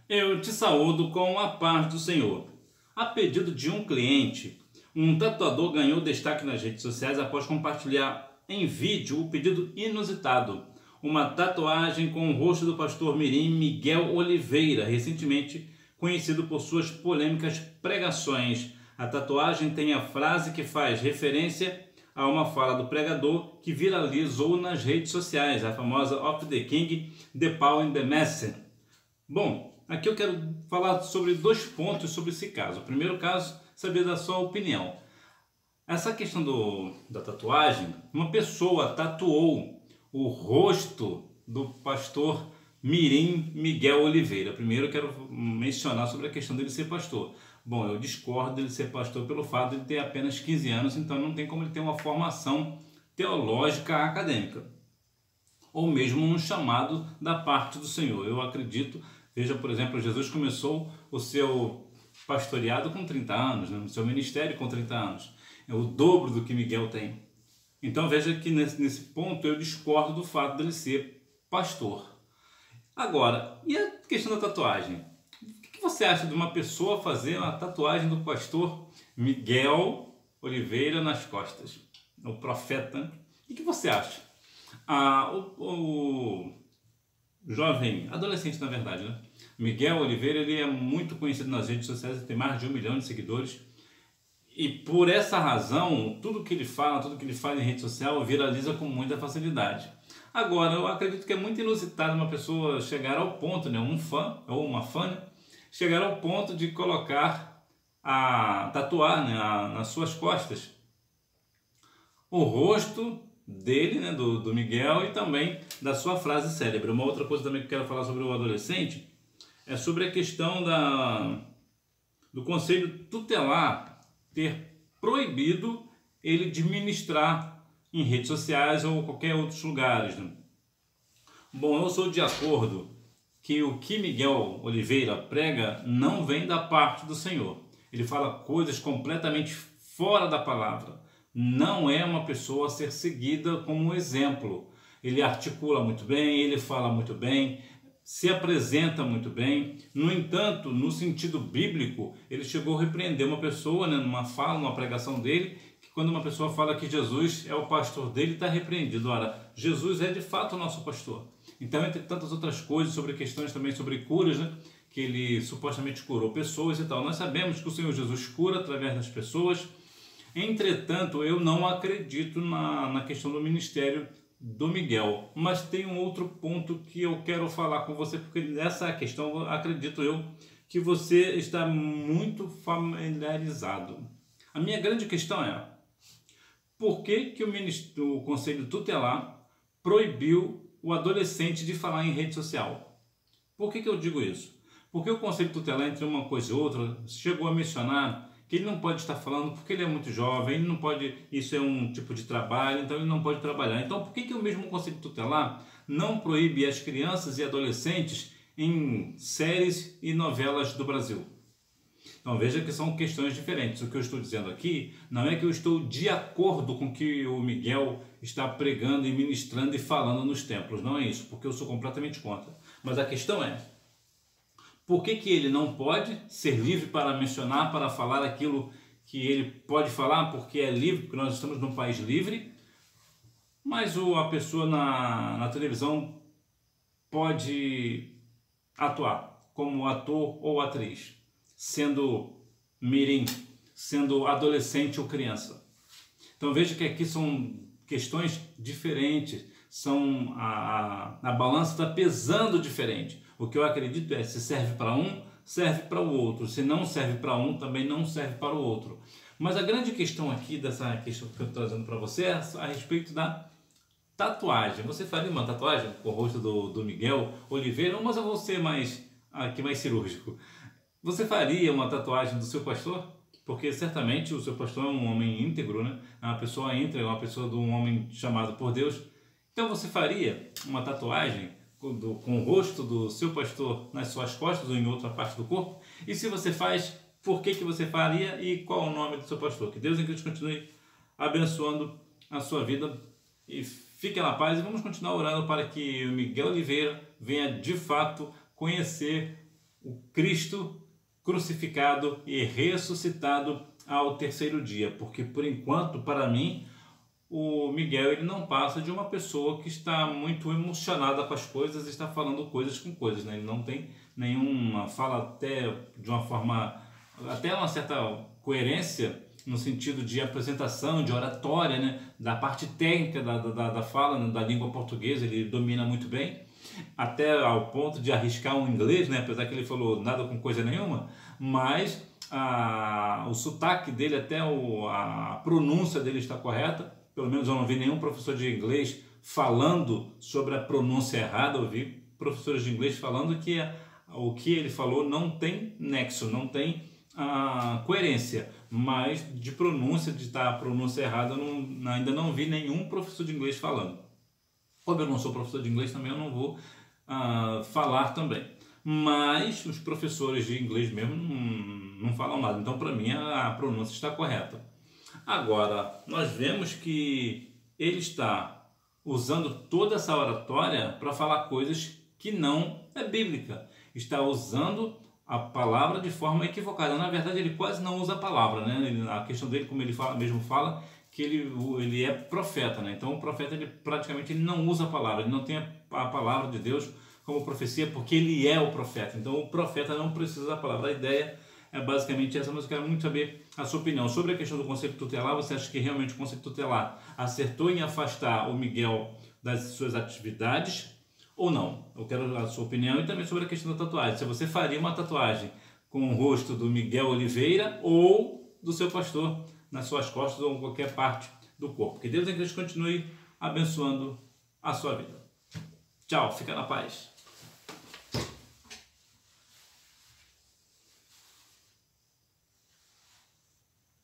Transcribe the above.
Eu te saúdo com a paz do Senhor. A pedido de um cliente, um tatuador ganhou destaque nas redes sociais após compartilhar em vídeo o pedido inusitado. Uma tatuagem com o rosto do pastor mirim Miguel Oliveira, recentemente conhecido por suas polêmicas pregações. A tatuagem tem a frase que faz referência a uma fala do pregador que viralizou nas redes sociais, a famosa "Of the King, the Power in the Message". Bom, aqui eu quero falar sobre dois pontos sobre esse caso. O primeiro caso, saber da sua opinião. Essa questão da tatuagem, uma pessoa tatuou o rosto do pastor mirim Miguel Oliveira. Primeiro eu quero mencionar sobre a questão dele ser pastor. Bom, eu discordo dele ser pastor pelo fato de ele ter apenas 15 anos, então não tem como ele ter uma formação teológica acadêmica, ou mesmo um chamado da parte do Senhor. Eu acredito, veja, por exemplo, Jesus começou o seu pastoreado com 30 anos, né? O seu ministério com 30 anos. É o dobro do que Miguel tem. Então veja que nesse ponto eu discordo do fato dele ser pastor. Agora, e a questão da tatuagem? O que você acha de uma pessoa fazer uma tatuagem do pastor Miguel Oliveira nas costas? O profeta. O que você acha? O jovem, adolescente na verdade, né? Miguel Oliveira, ele é muito conhecido nas redes sociais, ele tem mais de 1 milhão de seguidores. E por essa razão, tudo que ele fala, tudo que ele faz em rede social viraliza com muita facilidade. Agora, eu acredito que é muito inusitado uma pessoa chegar ao ponto, né, um fã ou uma fã, né, chegar ao ponto de colocar, tatuar, né, nas suas costas o rosto dele, né, do Miguel, e também da sua frase célebre. Uma outra coisa também que eu quero falar sobre o adolescente é sobre a questão do conselho tutelar ter proibido ele de ministrar em redes sociais ou qualquer outros lugares, né? Bom, eu sou de acordo que o que Miguel Oliveira prega não vem da parte do Senhor. Ele fala coisas completamente fora da palavra. Não é uma pessoa a ser seguida como um exemplo. Ele articula muito bem, ele fala muito bem, se apresenta muito bem. No entanto, no sentido bíblico, ele chegou a repreender uma pessoa, né, numa fala, numa pregação dele, que quando uma pessoa fala que Jesus é o pastor dele, está repreendido. Ora, Jesus é de fato o nosso pastor. Então, entre tantas outras coisas, sobre questões também sobre curas, né, que ele supostamente curou pessoas e tal, nós sabemos que o Senhor Jesus cura através das pessoas. Entretanto, eu não acredito na questão do ministério do Miguel, mas tem um outro ponto que eu quero falar com você, porque nessa questão acredito eu que você está muito familiarizado. A minha grande questão é: por que o Conselho Tutelar proibiu o adolescente de falar em rede social? Por que eu digo isso? Porque o Conselho Tutelar, entre uma coisa e outra, chegou a mencionar que ele não pode estar falando porque ele é muito jovem, ele não pode, isso é um tipo de trabalho, então ele não pode trabalhar. Então por que o mesmo Conselho Tutelar não proíbe as crianças e adolescentes em séries e novelas do Brasil? Então veja que são questões diferentes. O que eu estou dizendo aqui não é que eu estou de acordo com o que o Miguel está pregando e ministrando e falando nos templos, não é isso, porque eu sou completamente contra. Mas a questão é: por que ele não pode ser livre para mencionar, para falar aquilo que ele pode falar, porque é livre, porque nós estamos num país livre, mas a pessoa na televisão pode atuar como ator ou atriz, sendo mirim, sendo adolescente ou criança? Então veja que aqui são questões diferentes, a balança está pesando diferente. O que eu acredito é: se serve para um, serve para o outro. Se não serve para um, também não serve para o outro. Mas a grande questão aqui, dessa questão que eu estou trazendo para você, é a respeito da tatuagem. Você faria uma tatuagem com o rosto do Miguel Oliveira? Mas eu vou ser mais cirúrgico. Você faria uma tatuagem do seu pastor? Porque certamente o seu pastor é um homem íntegro, né? É uma pessoa íntegra, é uma pessoa de um homem chamado por Deus. Então você faria uma tatuagem com o rosto do seu pastor nas suas costas ou em outra parte do corpo? E se você faz, por que você faria e qual o nome do seu pastor? Que Deus em Cristo continue abençoando a sua vida e fique na paz, e vamos continuar orando para que o Miguel Oliveira venha de fato conhecer o Cristo crucificado e ressuscitado ao terceiro dia, porque por enquanto, para mim, o Miguel ele não passa de uma pessoa que está muito emocionada com as coisas e está falando coisas com coisas, né? Ele não tem nenhuma, fala até de uma forma, até uma certa coerência no sentido de apresentação, de oratória, né? Da parte técnica da fala, né? Da língua portuguesa, ele domina muito bem, até ao ponto de arriscar um inglês, né? Apesar que ele falou nada com coisa nenhuma, mas o sotaque dele, até a pronúncia dele está correta. Pelo menos eu não vi nenhum professor de inglês falando sobre a pronúncia errada. Eu vi professores de inglês falando que o que ele falou não tem nexo, não tem coerência, mas de pronúncia, de estar a pronúncia errada, eu ainda não vi nenhum professor de inglês falando. Como eu não sou professor de inglês também, eu não vou falar também. Mas os professores de inglês mesmo não falam nada. Então, para mim, a pronúncia está correta. Agora, nós vemos que ele está usando toda essa oratória para falar coisas que não é bíblica. Está usando a palavra de forma equivocada. Na verdade, ele quase não usa a palavra, né? A questão dele, como ele mesmo fala, que ele é profeta, né? Então, o profeta, ele praticamente não usa a palavra. Ele não tem a palavra de Deus como profecia, porque ele é o profeta. Então, o profeta não precisa da palavra. A ideia é basicamente essa, mas eu quero muito saber a sua opinião sobre a questão do conselho tutelar. Você acha que realmente o conselho tutelar acertou em afastar o Miguel das suas atividades ou não? Eu quero a sua opinião e também sobre a questão da tatuagem. Se você faria uma tatuagem com o rosto do Miguel Oliveira ou do seu pastor nas suas costas ou em qualquer parte do corpo. Que Deus em Cristo continue abençoando a sua vida. Tchau, fica na paz.